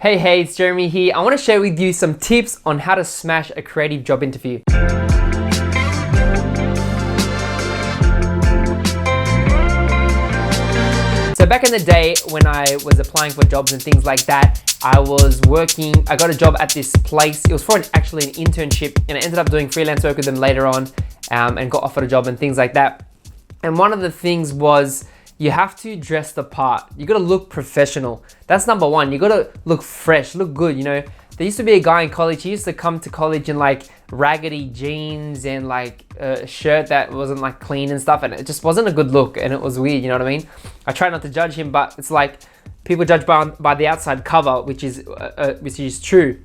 Hey, it's Jeremy here. I want to share with you some tips on how to smash a creative job interview. So back in the day when I was applying for jobs and things like that, I got a job at this place. It was for actually an internship, and I ended up doing freelance work with them later on and got offered a job and things like that. And one of the things was you have to dress the part. You gotta look professional. That's number one. You gotta look fresh, look good. You know, there used to be a guy in college. He used to come to college in like raggedy jeans and like a shirt that wasn't like clean and stuff, and it just wasn't a good look, and it was weird. You know what I mean? I try not to judge him, but it's like people judge by the outside cover, which is true.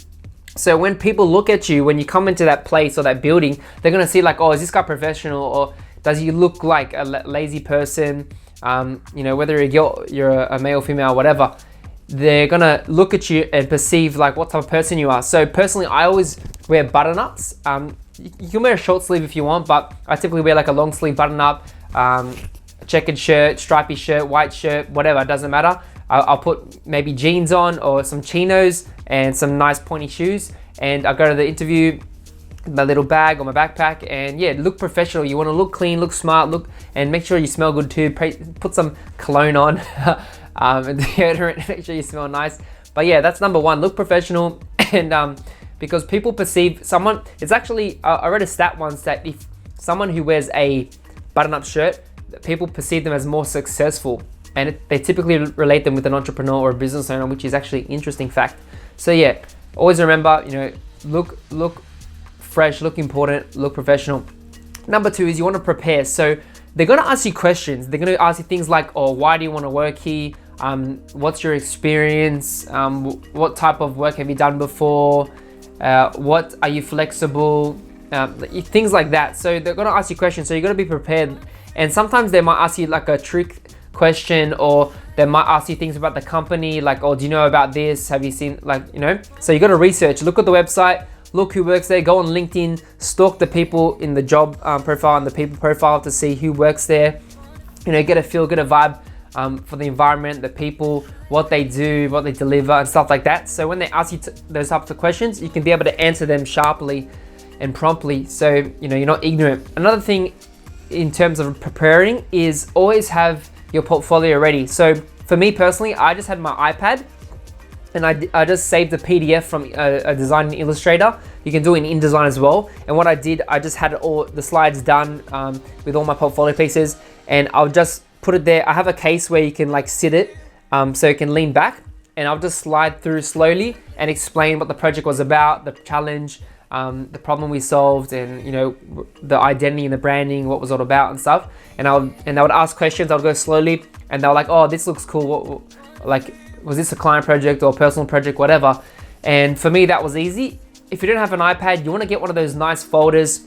So when people look at you, when you come into that place or that building, they're gonna see like, oh, is this guy professional, or does he look like a lazy person? You know, whether you're a male, female, whatever, they're gonna look at you and perceive like what type of person you are. So personally, I always wear button-ups. You can wear a short sleeve if you want, but I typically wear like a long sleeve button-up, checkered shirt, stripy shirt, white shirt, whatever, it doesn't matter. I'll put maybe jeans on or some chinos and some nice pointy shoes, and I'll go to the interview, my little bag or my backpack, and yeah, look professional. You want to look clean, look smart, and make sure you smell good too. Put some cologne on and deodorant, make sure you smell nice. But yeah, that's number one, look professional. And because people perceive someone, it's actually, I read a stat once that if someone who wears a button-up shirt, people perceive them as more successful, and they typically relate them with an entrepreneur or a business owner, which is actually an interesting fact. So yeah, always remember, you know, look fresh, look important, look professional. Number two is you want to prepare. So they're going to ask you questions. They're going to ask you things like, oh, why do you want to work here? What's your experience? What type of work have you done before? What are you flexible? Things like that. So they're going to ask you questions. So you're going to be prepared. And sometimes they might ask you like a trick question, or they might ask you things about the company, like, oh, do you know about this? Have you seen, like, you know? So you got to research, look at the website, look who works there, go on LinkedIn, stalk the people in the job profile and the people profile to see who works there. You know, get a feel, get a vibe for the environment, the people, what they do, what they deliver, and stuff like that. So when they ask you those types of questions, you can be able to answer them sharply and promptly, so you know you're not ignorant. Another thing in terms of preparing is always have your portfolio ready. So for me personally, I just had my iPad, and I just saved the PDF from a design in Illustrator. You can do it in InDesign as well. And what I did, I just had all the slides done with all my portfolio pieces, and I'll just put it there. I have a case where you can like sit it, so you can lean back, and I'll just slide through slowly and explain what the project was about, the challenge, the problem we solved, and you know, the identity and the branding, what was all about and stuff. And they would ask questions. I'll go slowly, and they're like, oh, this looks cool. Like, was this a client project or a personal project, whatever. And for me, that was easy. If you don't have an iPad, you want to get one of those nice folders.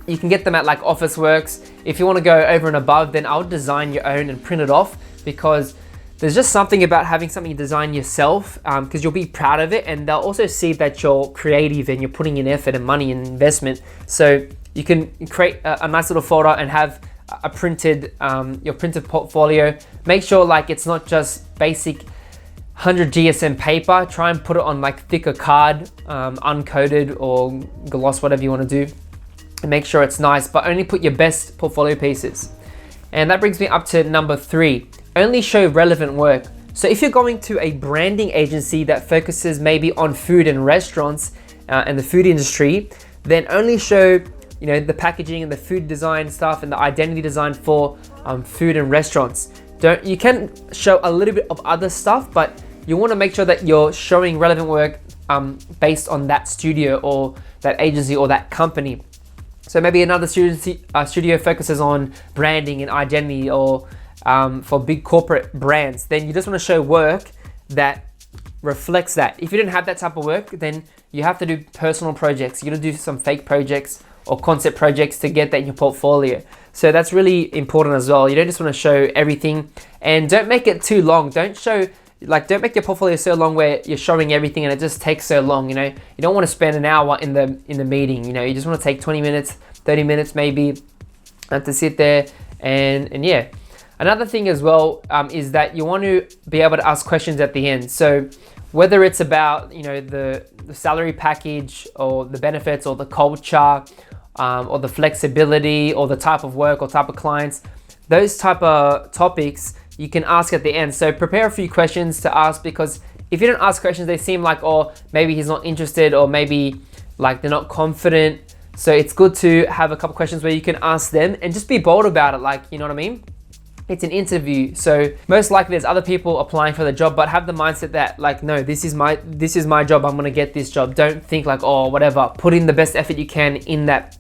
You can get them at like Officeworks. If you want to go over and above, then I'll design your own and print it off, because there's just something about having something you design yourself, because you'll be proud of it, and they'll also see that you're creative and you're putting in effort and money and investment. So you can create a nice little folder and have a your printed portfolio. Make sure like it's not just basic 100 GSM paper. Try and put it on like thicker card, uncoated or gloss, whatever you want to do, and make sure it's nice, but only put your best portfolio pieces. And that brings me up to number three, only show relevant work. So if you're going to a branding agency that focuses maybe on food and restaurants and the food industry, then only show, you know, the packaging and the food design stuff and the identity design for food and restaurants. You can show a little bit of other stuff, but you want to make sure that you're showing relevant work based on that studio or that agency or that company. So maybe another studio focuses on branding and identity, or for big corporate brands, then you just want to show work that reflects that. If you don't have that type of work, then you have to do personal projects. You're going to do some fake projects or concept projects to get that in your portfolio. So that's really important as well. You don't just want to show everything, and don't make it too long. Don't make your portfolio so long where you're showing everything and it just takes so long. You know, you don't want to spend an hour in the meeting. You know, you just want to take 20 minutes, 30 minutes maybe to sit there and yeah. Another thing as well is that you want to be able to ask questions at the end. So whether it's about, you know, the salary package or the benefits or the culture, or the flexibility or the type of work or type of clients, those type of topics you can ask at the end. So prepare a few questions to ask, because if you don't ask questions, they seem like, oh, maybe he's not interested, or maybe like they're not confident. So it's good to have a couple questions where you can ask them and just be bold about it. Like, you know what I mean? It's an interview, so most likely there's other people applying for the job, but have the mindset that like, no, this is my job, I'm gonna get this job. Don't think like, oh, whatever. Put in the best effort you can in that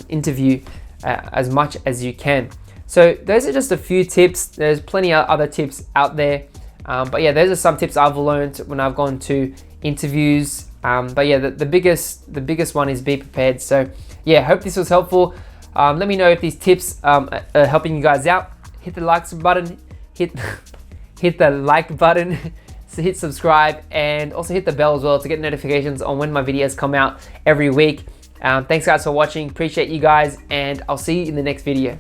interview, as much as you can. So those are just a few tips. There's plenty of other tips out there, but yeah, those are some tips I've learned when I've gone to interviews. But yeah, the biggest one is be prepared. So yeah, hope this was helpful. Let me know if these tips are helping you guys out. Hit the likes button, hit the like button, so hit subscribe, and also hit the bell as well to get notifications on when my videos come out every week. Thanks guys for watching, appreciate you guys, and I'll see you in the next video.